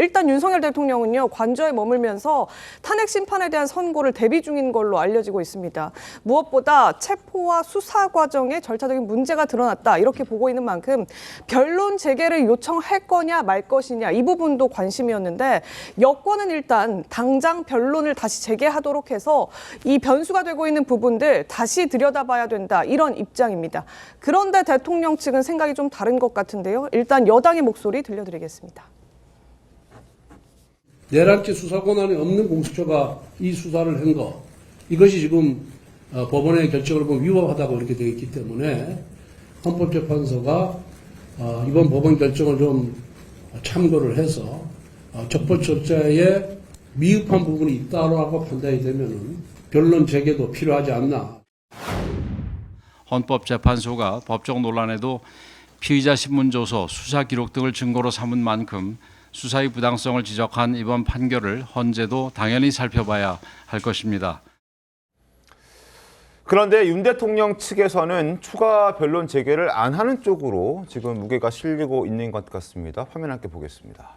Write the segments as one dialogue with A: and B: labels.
A: 일단 윤석열 대통령은요, 관저에 머물면서 탄핵 심판에 대한 선고를 대비 중인 걸로 알려지고 있습니다. 무엇보다 체포와 수사 과정에 절차적인 문제가 드러났다, 이렇게 보고 있는 만큼 변론 재개를 요청할 거냐 말 것이냐, 이 부분도 관심이었는데, 여권은 일단 당장 변론을 다시 재개하도록 해서 이 변수가 되고 있는 부분들 다시 들여다봐야 된다, 이런 입장입니다. 그런데 대통령 측은 생각이 좀 다른 것 같은데요. 일단 여당의 목소리 들려드리겠습니다.
B: 내란죄 수사 권한이 없는 공수처가 이 수사를 한 거, 이것이 지금 법원의 결정을 보면 위법하다고 이렇게 되어 있기 때문에 헌법재판소가 이번 법원 결정을 좀 참고를 해서 적법조차에 미흡한 부분이 있다고 판단이 되면은 변론 재개도 필요하지 않나.
C: 헌법재판소가 법적 논란에도 피의자 신문조서, 수사 기록 등을 증거로 삼은 만큼 수사의 부당성을 지적한 이번 판결을 헌재도 당연히 살펴봐야 할 것입니다.
D: 그런데 윤 대통령 측에서는 추가 변론 재개를 안 하는 쪽으로 지금 무게가 실리고 있는 것 같습니다. 화면 함께 보겠습니다.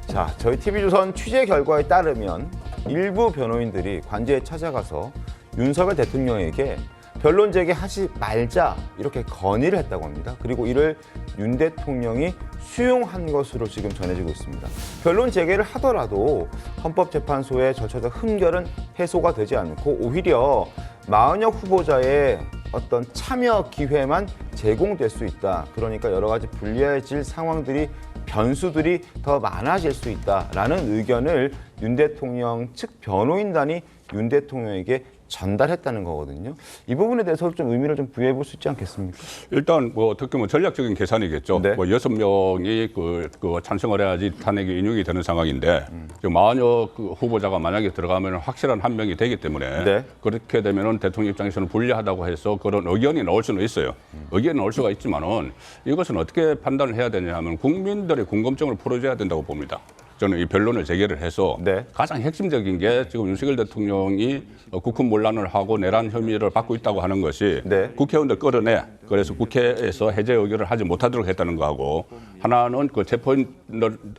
D: 자, 저희 TV조선 취재 결과에 따르면 일부 변호인들이 관저에 찾아가서 윤석열 대통령에게 변론 재개하지 말자, 이렇게 건의를 했다고 합니다. 그리고 이를 윤 대통령이 수용한 것으로 지금 전해지고 있습니다. 변론 재개를 하더라도 헌법재판소의 절차적 흠결은 해소가 되지 않고 오히려 마은혁 후보자의 어떤 참여 기회만 제공될 수 있다. 그러니까 여러 가지 불리해질 상황들이, 변수들이 더 많아질 수 있다라는 의견을 윤 대통령 측 변호인단이 윤 대통령에게 전달했다는 거거든요. 이 부분에 대해서 좀 의미를 좀 부여해 볼 수 있지 않겠습니까?
E: 일단 뭐 어떻게 보면 전략적인 계산이겠죠.
D: 네.
E: 뭐 6명이 그 찬성을 해야지 탄핵이 인용이 되는 상황인데 마은혁 후보자가 만약에 들어가면 확실한 한 명이 되기 때문에
D: 네.
E: 그렇게 되면은 대통령 입장에서는 불리하다고 해서 그런 의견이 나올 수는 있어요. 의견이 나올 수가 있지만은 이것은 어떻게 판단을 해야 되냐 하면 국민들의 궁금증을 풀어줘야 된다고 봅니다. 저는 이 변론을 재개를 해서
D: 네.
E: 가장 핵심적인 게 지금 윤석열 대통령이 국회 논란을 하고 내란 혐의를 받고 있다고 하는 것이
D: 네.
E: 국회의원들 끌어내, 그래서 국회에서 해제 의결을 하지 못하도록 했다는 거하고, 하나는 그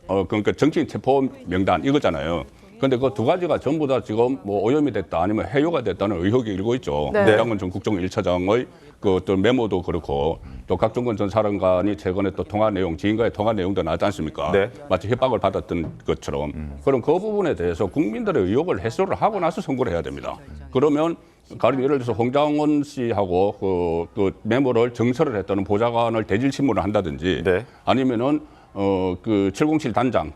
E: 그러니까 정치인 체포 명단 이거잖아요. 그런데 그 두 가지가 전부 다 지금 뭐 오염이 됐다 아니면 해요가 됐다는 의혹이 일고 있죠.
A: 네.
E: 이장건 전 국정원 1차장의 그 어떤 메모도 그렇고, 또 각종건 전 사령관이 최근에 또 통화 내용, 지인과의 통화 내용도 나왔지 않습니까?
D: 네.
E: 마치 협박을 받았던 것처럼. 그럼 그 부분에 대해서 국민들의 의혹을 해소를 하고 나서 선고를 해야 됩니다. 그러면 가령 예를 들어서 홍장원 씨하고 그 메모를 정설을 했다는 보좌관을 대질 신문을 한다든지,
D: 네.
E: 아니면은 그 707 단장,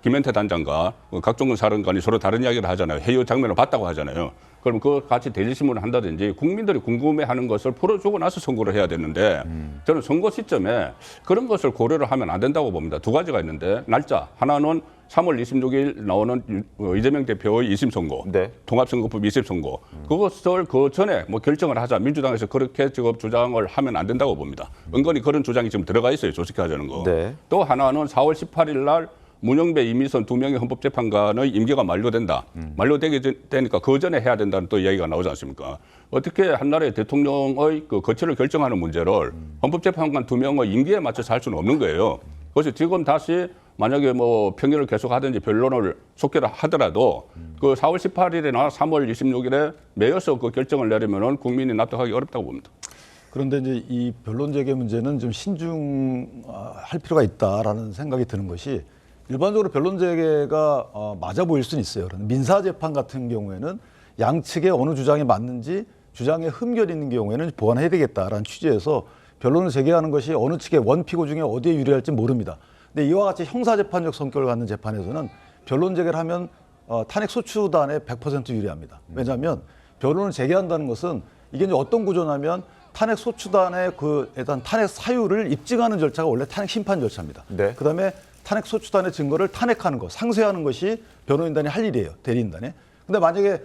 E: 김현태 단장과 각종건 사령관이 서로 다른 이야기를 하잖아요. 해요 장면을 봤다고 하잖아요. 그럼 그 같이 대질신문을 한다든지 국민들이 궁금해하는 것을 풀어주고 나서 선거를 해야 되는데, 저는 선거 시점에 그런 것을 고려를 하면 안 된다고 봅니다. 두 가지가 있는데, 날짜 하나는 3월 26일 나오는 이재명 대표의 2심 선고,
D: 네.
E: 통합선거법 2심 선고, 그것을 그 전에 뭐 결정을 하자, 민주당에서 그렇게 지금 주장을 하면 안 된다고 봅니다. 은근히 그런 주장이 지금 들어가 있어요, 조직화하자는 거.
D: 네.
E: 또 하나는 4월 18일 날 문영배, 이미선 두 명의 헌법재판관의 임기가 만료된다. 만료되게 되니까 그 전에 해야 된다는 또 이야기가 나오지 않습니까? 어떻게 한 나라의 대통령의 그 거취를 결정하는 문제를 헌법재판관 두 명의 임기에 맞춰서 할 수는 없는 거예요. 그래서 지금 다시 만약에 뭐 평일을 계속 하든지 변론을 속개를 하더라도 그 4월 18일이나 3월 26일에 매여서 그 결정을 내리면은 국민이 납득하기 어렵다고 봅니다.
F: 그런데 이제 이 변론 재개 문제는 좀 신중할 필요가 있다라는 생각이 드는 것이, 일반적으로 변론 재개가 맞아 보일 수는 있어요. 그런데 민사재판 같은 경우에는 양측의 어느 주장이 맞는지, 주장에 흠결이 있는 경우에는 보완해야 되겠다라는 취지에서 변론을 재개하는 것이 어느 측의 원피고 중에 어디에 유리할지 모릅니다. 근데 이와 같이 형사재판적 성격을 갖는 재판에서는 변론 재개를 하면 탄핵 소추단에 100% 유리합니다. 왜냐하면 변론을 재개한다는 것은 이게 이제 어떤 구조냐면, 탄핵 소추단의 일단 탄핵 사유를 입증하는 절차가 원래 탄핵 심판 절차입니다.
D: 네.
F: 그다음에 탄핵 소추단의 증거를 탄핵하는 것, 상쇄하는 것이 변호인단이 할 일이에요, 대리인단에. 근데 만약에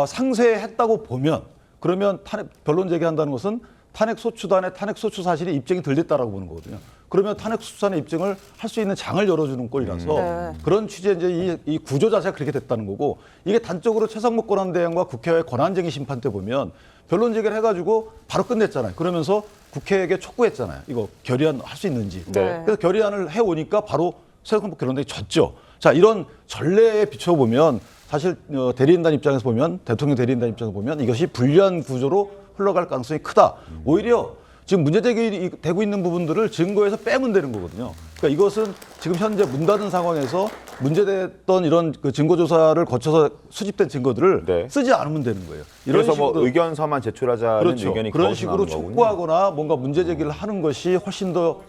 F: 상쇄했다고 보면, 그러면 변론 재개한다는 것은 탄핵 소추단의 탄핵 소추 사실이 입증이 덜 됐다라고 보는 거거든요. 그러면 탄핵 소추단의 입증을 할 수 있는 장을 열어주는 꼴이라서 그런 취지의 이제 이 구조 자체가 그렇게 됐다는 거고, 이게 단적으로 최상목 권한대행과 국회의 권한쟁의 심판 때 보면 변론 재개를 해가지고 바로 끝냈잖아요. 그러면서 국회에게 촉구했잖아요. 이거 결의안 할 수 있는지.
D: 네.
F: 그래서 결의안을 해오니까 바로 새누리당법 결론대회 졌죠. 자, 이런 전례에 비춰보면 사실 대리인단 입장에서 보면 대통령 대리인단 입장에서 보면 이것이 불리한 구조로 흘러갈 가능성이 크다. 오히려 지금 문제 제기되고 있는 부분들을 증거에서 빼면 되는 거거든요. 그러니까 이것은 지금 현재 문 닫은 상황에서 문제됐던 이런 그 증거조사를 거쳐서 수집된 증거들을
D: 네.
F: 쓰지 않으면 되는 거예요. 이런
D: 그래서 뭐
F: 식으로
D: 의견서만 제출하자는
F: 그렇죠.
D: 의견이
F: 그런
D: 거기서
F: 식으로
D: 나오는 거군요.
F: 촉구하거나 뭔가 문제 제기를 하는 것이 훨씬 더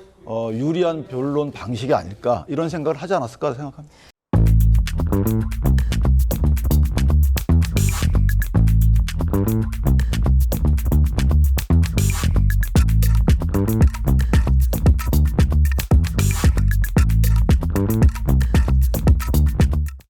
F: 유리한 변론 방식이 아닐까 이런 생각을 하지 않았을까 생각합니다.